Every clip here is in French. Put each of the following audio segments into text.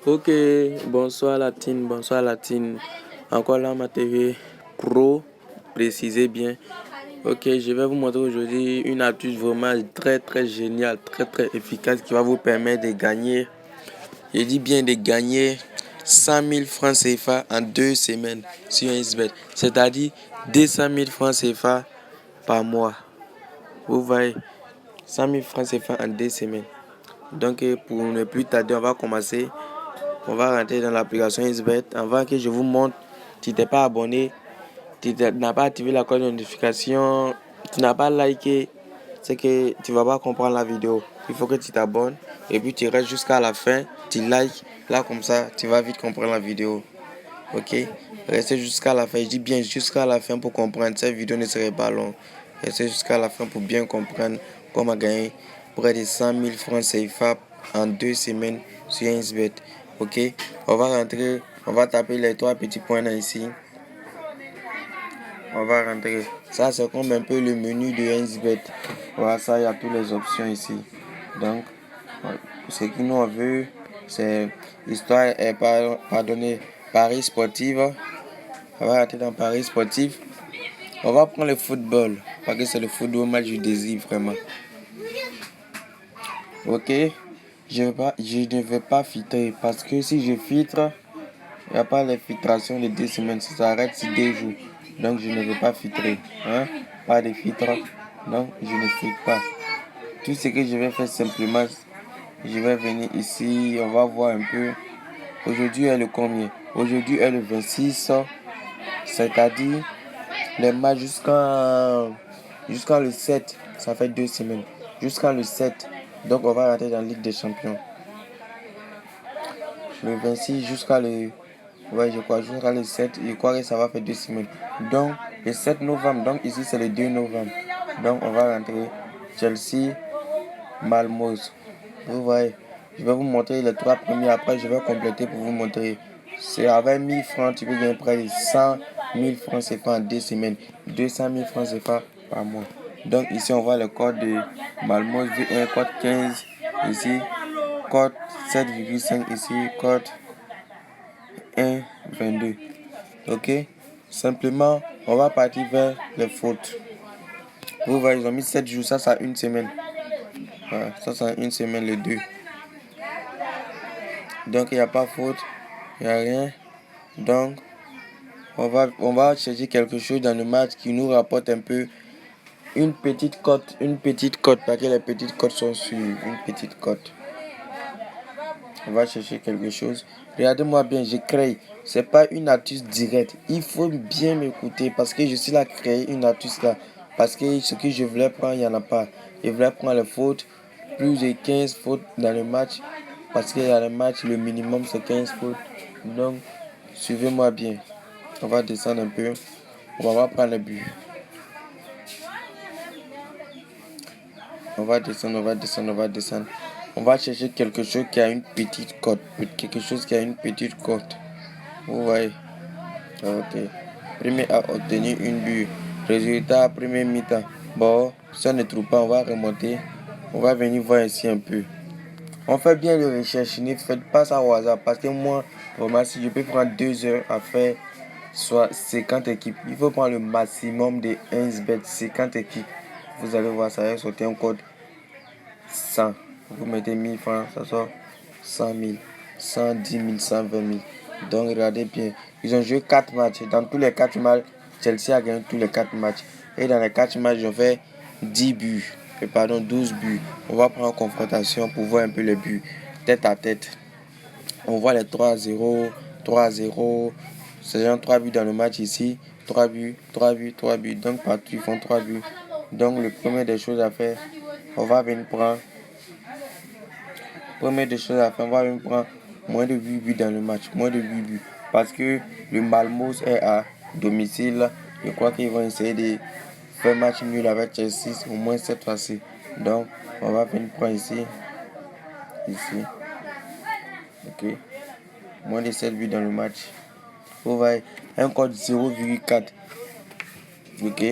Ok, bonsoir Latine. Encore là ma TV Pro, précisez bien. Ok, je vais vous montrer aujourd'hui une astuce vraiment très géniale, très efficace qui va vous permettre de gagner, je dis bien de gagner 100 000 francs CFA en 2 semaines sur un XBet. C'est-à-dire 200 000 francs CFA par mois. Vous voyez, 100 000 francs CFA en 2 semaines. Donc pour ne plus tarder, on va commencer. On va rentrer dans l'application XBet. Avant que je vous montre, tu t'es pas abonné, tu n'as pas activé la cloche de notification, tu n'as pas liké, c'est que tu vas pas comprendre la vidéo. Il faut que tu t'abonnes et puis tu restes jusqu'à la fin, tu likes. Là comme ça, tu vas vite comprendre la vidéo. Ok? Restez jusqu'à la fin. Je dis bien jusqu'à la fin pour comprendre. Cette vidéo ne serait pas longue. Restez jusqu'à la fin pour bien comprendre comment gagner près de 100 000 francs CFA en 2 semaines sur un XBet. Ok, on va rentrer, on va taper les 3 petits points là ici. On va rentrer. Ça, c'est comme un peu le menu de XBet. Voilà, ça, il y a toutes les options ici. Donc, ce que nous on veut, c'est histoire et pardonnez, paris sportif. On va rentrer dans paris sportif. On va prendre le football. Parce que c'est le football match du désir vraiment. Ok, je ne vais pas filtrer. Parce que si je filtre, il n'y a pas les filtrations de 2 semaines, ça s'arrête sur 2 jours. Donc je ne veux pas filtrer. Hein? Pas de filtre. Donc je ne filtre pas. Tout ce que je vais faire simplement, je vais venir ici, on va voir un peu. Aujourd'hui est le combien? Aujourd'hui est le 26, c'est-à-dire les matchs jusqu'à le 7, ça fait 2 semaines. Jusqu'à le 7, donc on va rentrer dans la Ligue des Champions. Le 26 jusqu'à le... Ouais, je crois, jusqu'à le 7, je crois que ça va faire 2 semaines. Donc, le 7 novembre, donc ici c'est le 2 novembre. Donc, on va rentrer Chelsea, Malmös. Vous voyez, je vais vous montrer les 3 premiers, après je vais compléter pour vous montrer. C'est avec 1000 francs, tu peux gagner près de 100 000 francs CFA en 2 semaines. 200 000 francs CFA par mois. Donc, ici on voit le code de Malmös V1, code 15, ici, code 7,5 ici, code 1,22. Ok, simplement on va partir vers les fautes. Vous voyez, ils ont mis 7 jours, ça c'est 1 semaine. Voilà, ça c'est 1 semaine, les deux. Donc il n'y a pas faute, il n'y a rien. Donc on va chercher quelque chose dans le match qui nous rapporte un peu une petite cote, parce que les petites cotes sont sur une petite cote. On va chercher quelque chose. Regardez-moi bien, je crée. C'est pas une astuce directe. Il faut bien m'écouter parce que je suis là à créer une astuce là. Parce que ce que je voulais prendre, il n'y en a pas. Je voulais prendre les fautes, plus de 15 fautes dans le match. Parce qu'il y a le match, le minimum c'est 15 fautes. Donc, suivez-moi bien. On va descendre un peu. On va prendre le but. On va descendre. On va chercher quelque chose qui a une petite cote. Vous voyez? Ok. Premier a obtenu une but. Résultat, premier mi-temps. Bon, si on ne trouve pas, on va remonter. On va venir voir ici un peu. On fait bien les recherches. Ne faites pas ça au hasard. Parce que moi, vraiment, si je peux prendre 2 heures à faire soit 50 équipes, il faut prendre le maximum de 1bet, 50 équipes. Vous allez voir, ça va sortir un code 100. Vous mettez 1000 francs, ça sort 100 000, 110 000, 120 000. Donc regardez bien, ils ont joué 4 matchs. Dans tous les 4 matchs, Chelsea a gagné tous les 4 matchs. Et dans les 4 matchs, ils ont fait 10 buts. 12 buts. On va prendre en confrontation pour voir un peu les buts. Tête à tête. On voit les 3-0, 3-0. C'est genre 3 buts dans le match ici. 3 buts. Donc partout, ils font 3 buts. Donc le premier des choses à faire, on va venir prendre moins de 8 buts dans le match. Moins de 8 buts. Parce que le Malmös est à domicile. Je crois qu'ils vont essayer de faire match nul avec Chelsea au moins cette fois-ci. Donc, on va venir prendre ici. Ok. Moins de 7 buts dans le match. Vous voyez, un code 0,4. Ok.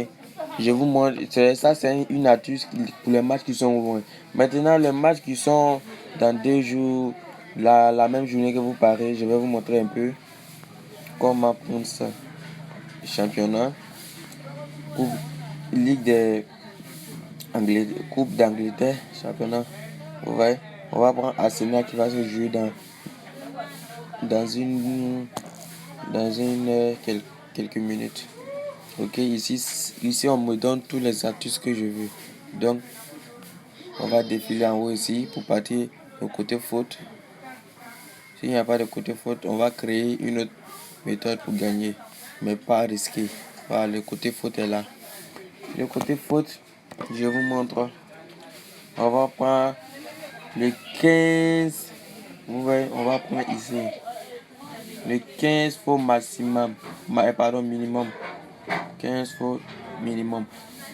Je vous montre. Ça, c'est une astuce pour les matchs qui sont loin. Maintenant, les matchs qui sont dans 2 jours, la même journée que vous parlez, je vais vous montrer un peu comment prendre ça. Championnat, coupe, Ligue des Coupe d'Angleterre, championnat. Vous voyez, on va prendre Arsenal qui va se jouer dans une quelques minutes. Ok, ici on me donne tous les astuces que je veux. Donc on va défiler en haut ici pour partir au côté faute. S'il n'y a pas de côté faute, on va créer une autre méthode pour gagner, mais pas risquer. Voilà, le côté faute est là. Le côté faute, je vous montre. On va prendre le 15. Vous voyez, on va prendre ici. Le 15 faut maximum. Pardon, minimum. 15 faut minimum.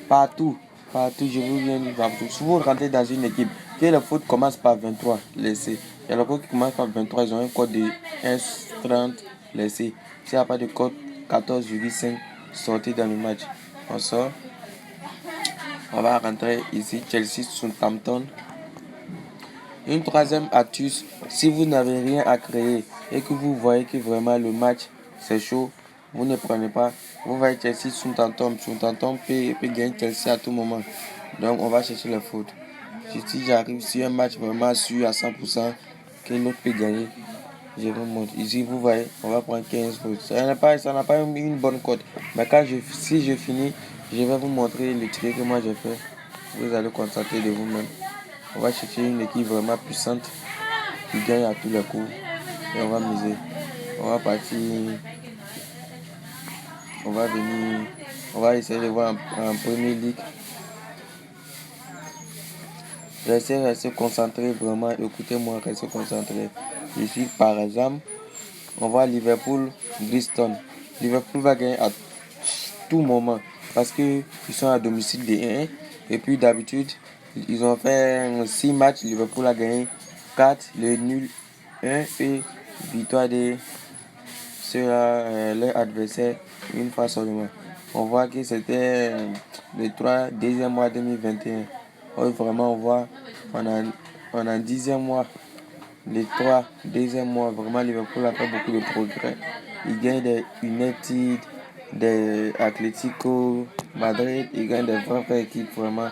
Partout, je vous viens dire partout. Si vous rentrez dans une équipe, que le foot commence par 23, laissez. Il y a le code qui commence par 23, ils ont un code de 1,30, laissez. S'il n'y a pas de code 14,5, sortez dans le match. On sort. On va rentrer ici, Chelsea Southampton. Une troisième astuce, si vous n'avez rien à créer et que vous voyez que vraiment le match c'est chaud, vous ne prenez pas. Vous voyez Chelsea Southampton peut gagner Chelsea à tout moment. Donc on va chercher le foot. Si j'arrive sur un match vraiment sûr à 100% que l'autre peut gagner, je vous montre. Ici vous voyez, on va prendre 15 foot. Ça n'a pas une bonne cote. Mais si je finis, je vais vous montrer le tiré que moi j'ai fait. Vous allez constater de vous-même. On va chercher une équipe vraiment puissante qui gagne à tous les coups. Et on va miser. On va partir. On va venir. On va essayer de voir en Premier League. Restez concentré vraiment. Écoutez-moi, restez concentré. Ici, par exemple, on voit Liverpool, Bristol. Liverpool va gagner à tout moment parce qu'ils sont à domicile de 1. Et puis d'habitude, ils ont fait 6 matchs. Liverpool a gagné 4, le nul 1 et victoire de leur adversaire une fois seulement. On voit que c'était le 3 deuxième mois 2021. Vraiment, on voit on a 10e mois, le 3 deuxième mois. Vraiment, Liverpool a fait beaucoup de progrès. Il gagne des United, des Atlético Madrid. Il gagne des vraies équipes vraiment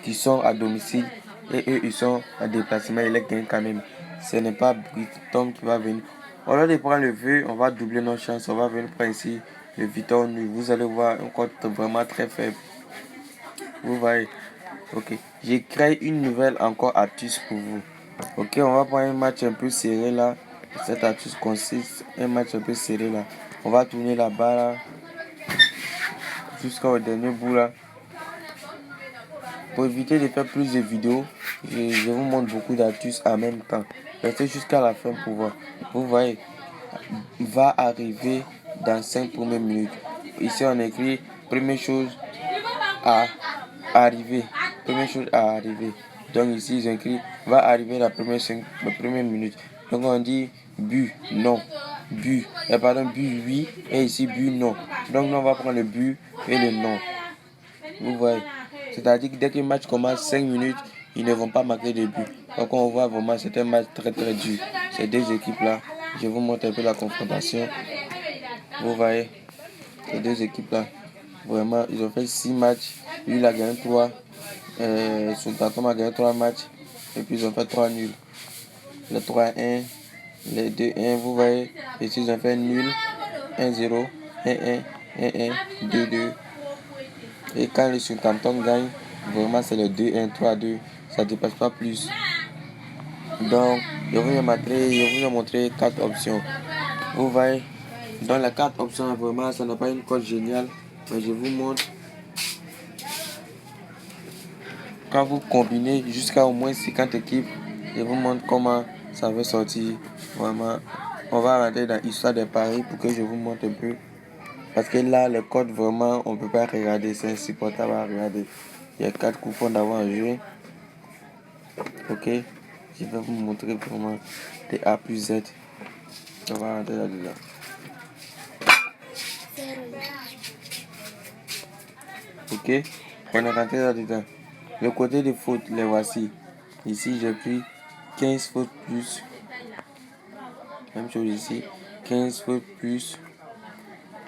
qui sont à domicile et eux ils sont en déplacement. Ils les gagnent quand même. Ce n'est pas Brighton qui va venir. Au lieu de prendre le vœu, on va doubler nos chances. On va venir prendre ici le Victor nul. Vous allez voir un compte vraiment très faible. Vous voyez. Ok. J'ai créé une nouvelle encore astuce pour vous. Ok, on va prendre un match un peu serré là. Cette astuce consiste un match un peu serré là. On va tourner la balle jusqu'au dernier bout là. Pour éviter de faire plus de vidéos, je vous montre beaucoup d'astuces en même temps. Restez jusqu'à la fin pour voir. Vous voyez, va arriver dans 5 premières minutes. Ici on écrit première chose à arriver. Première chose à arriver. Donc ici ils ont écrit va arriver la première minute. Donc on dit but, non. But, pardon, but oui. Et ici but, non. Donc nous on va prendre le but et le non. Vous voyez. C'est-à-dire que dès que le match commence 5 minutes, ils ne vont pas marquer de but. Donc on voit vraiment c'est un match très très dur. Ces deux équipes-là, je vous montre un peu la confrontation. Vous voyez, ces deux équipes-là, vraiment, ils ont fait 6 matchs. Lui, il a gagné 3. Southampton a gagné 3 matchs. Et puis ils ont fait 3 nuls. Le 3-1, les 2-1, vous voyez. Ici, ils ont fait nul. 1-0, 1-1, 1-1, 2-2. Et quand le Southampton gagne, vraiment c'est le 2-1, 3-2. Ça ne dépasse pas plus. Donc, je vous ai montré 4 options. Vous voyez, dans les 4 options, vraiment, ça n'a pas une cote géniale. Mais je vous montre. Quand vous combinez jusqu'à au moins 50 équipes, je vous montre comment ça va sortir. Vraiment, on va rentrer dans l'histoire des paris pour que je vous montre un peu. Parce que là, les codes, vraiment, on ne peut pas regarder. C'est insupportable à regarder. Il y a 4 coupons d'avoir un jeu. Ok, je vais vous montrer vraiment des A plus Z. On va rentrer là-dedans. Ok, on est rentré là-dedans. Le côté de faute, les voici. Ici, j'ai pris 15 fautes plus Même chose ici, 15 fautes plus.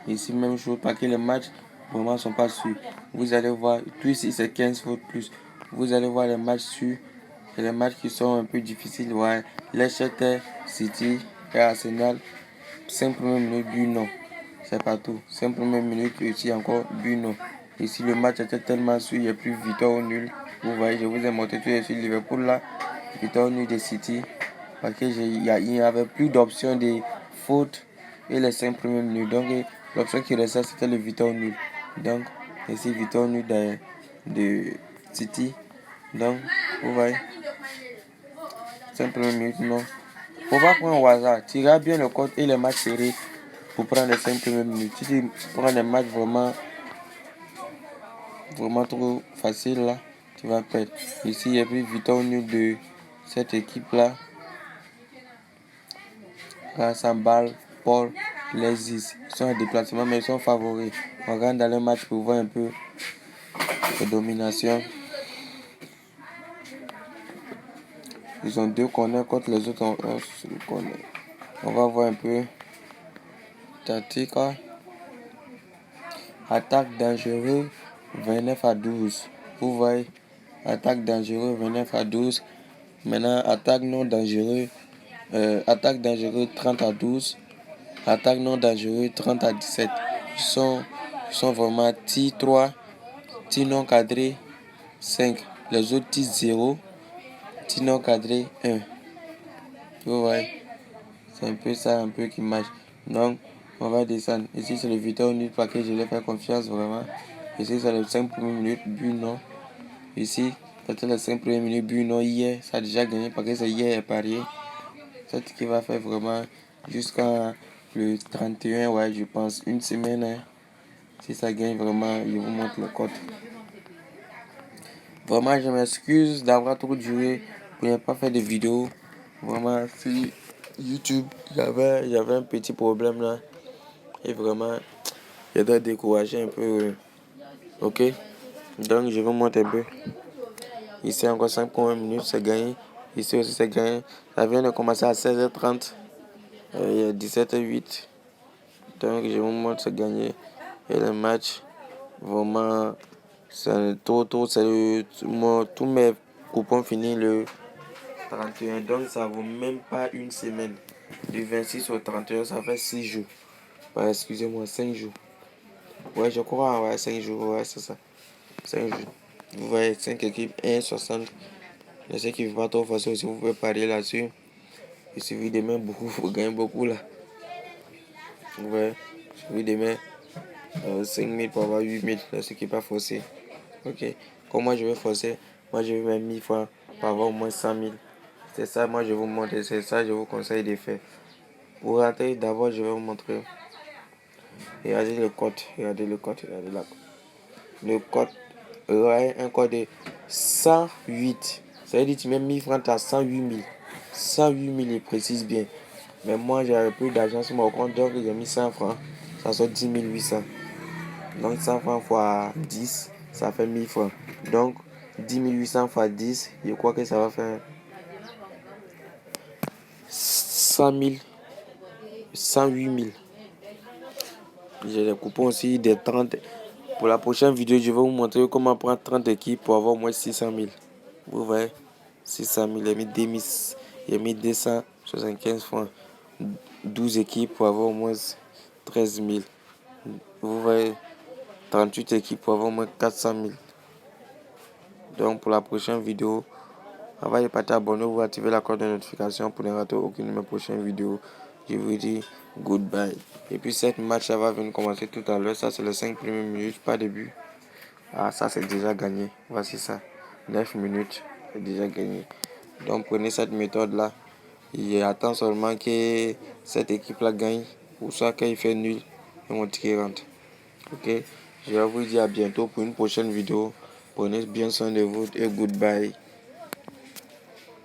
Ici, même chose, parce que les matchs vraiment sont pas sûrs. Vous allez voir, tout ici c'est 15 fautes plus. Vous allez voir les matchs sûrs et les matchs qui sont un peu difficiles. Ouais. Leicester City et Arsenal, 5 premières minutes, but non. C'est pas tout. 5 premières minutes, ici encore, but non. Ici, le match était tellement sûr, il n'y a plus victoire ou nul. Vous voyez, je vous ai montré tout sur Liverpool là, victoire ou nul de City. Parce qu'il n'y avait plus d'options de faute et les 5 premières minutes. Donc, l'option qui restait, c'était le victoire ou nul. Donc, ici, victoire ou nul de City. Donc, vous voyez, 5 premières minutes, non. Faut pas prendre au hasard. Tu regardes bien le code et les matchs serrés pour prendre les 5 premières minutes. Si tu prends des matchs vraiment trop faciles là, tu vas perdre. Ici, il y a plus victoire ou nul de cette équipe là. Balle, Paul, Lesis. Ils sont en déplacement, mais ils sont favoris. On regarde dans le match pour voir un peu de domination. Ils ont 2 corners contre les autres ont 1 corner. On va voir un peu. Tactique. Attaque dangereux, 29-12. Vous voyez, attaque dangereux, 29-12. Maintenant, attaque non dangereux, attaque dangereux, 30-12. Attaque non dangereux, 30-17. Ils sont vraiment tir 3, tir non cadré, 5. Les autres tir 0, tir non cadré, 1. Vous voyez, c'est un peu ça, un peu qui marche. Donc, on va descendre. Ici, c'est le victoire au nul parce que je l'ai fait confiance vraiment. Ici, c'est les 5 premières minutes, but non. Ici, c'était les 5 premières minutes, but non. Hier, ça a déjà gagné parce que c'est hier parié. C'est qui va faire vraiment jusqu'à le 31, ouais, je pense, une semaine. Hein. Si ça gagne vraiment, je vous montre le code. Vraiment, je m'excuse d'avoir trop duré pour ne pas faire de vidéo. Vraiment, sur YouTube, j'avais un petit problème là. Et vraiment, j'étais découragé un peu. Ok? Donc, je vous montre un peu. Ici, encore 5 premières minutes, c'est gagné. Ici aussi, c'est gagné. Ça vient de commencer à 16h30. Il y a 17h08. Donc, je vous montre, c'est gagné. Et le match, vraiment, c'est tous mes coupons finis le 31. Donc, ça vaut même pas une semaine. Du 26 au 31, ça fait 6 jours. Ouais, excusez-moi, 5 jours. Ouais, je crois, ouais, 5 jours, ouais, c'est ça. 5 jours. Vous voyez, 5 équipes, 1,60. Les équipes pas trop facile aussi, vous pouvez parier là-dessus. Il suffit de mettre beaucoup, vous gagnez beaucoup là. Vous voyez, il suffit de mettre 5 000 pour avoir 8 000, ce qui n'est pas forcé. Ok, comme moi je vais forcer, moi je vais mettre 1000 francs pour avoir au moins 100 000. C'est ça, moi je vous montre, c'est ça, je vous conseille de faire. Pour rentrer, d'abord je vais vous montrer. Regardez le code, regardez le code. Le code, un code de 108. Ça veut dire que tu mets 1000 francs, tu as 108 000. 108 000, il précise bien. Mais moi, j'avais plus d'argent sur mon compte, donc j'ai mis 100 francs. Ça sort 10 800. Donc 100 francs fois 10, ça fait 1000 francs. Donc 10 800 fois 10, je crois que ça va faire 100 000, 108 000. J'ai les coupons aussi des 30. Pour la prochaine vidéo, je vais vous montrer comment prendre 30 équipes pour avoir au moins 600 000. Vous voyez, 600 000, j'ai mis 275 francs. 12 équipes pour avoir au moins 13 000. Vous voyez, 38 équipes pour avoir au moins 400 000. Donc pour la prochaine vidéo, avant de partir, abonnez-vous, activez la cloche de notification pour ne rater aucune de mes prochaines vidéos. Je vous dis goodbye. Et puis cette match, ça va venir commencer tout à l'heure. Ça, c'est les 5 premières minutes, pas de but. Ah, ça, c'est déjà gagné. Voici ça. 9 minutes, c'est déjà gagné. Donc prenez cette méthode-là. Et attends seulement que cette équipe-là gagne. Ou soit qu'il fait nul, et mon ticket rentre. Ok? Je vais vous dire à bientôt pour une prochaine vidéo. Prenez bien soin de vous et goodbye.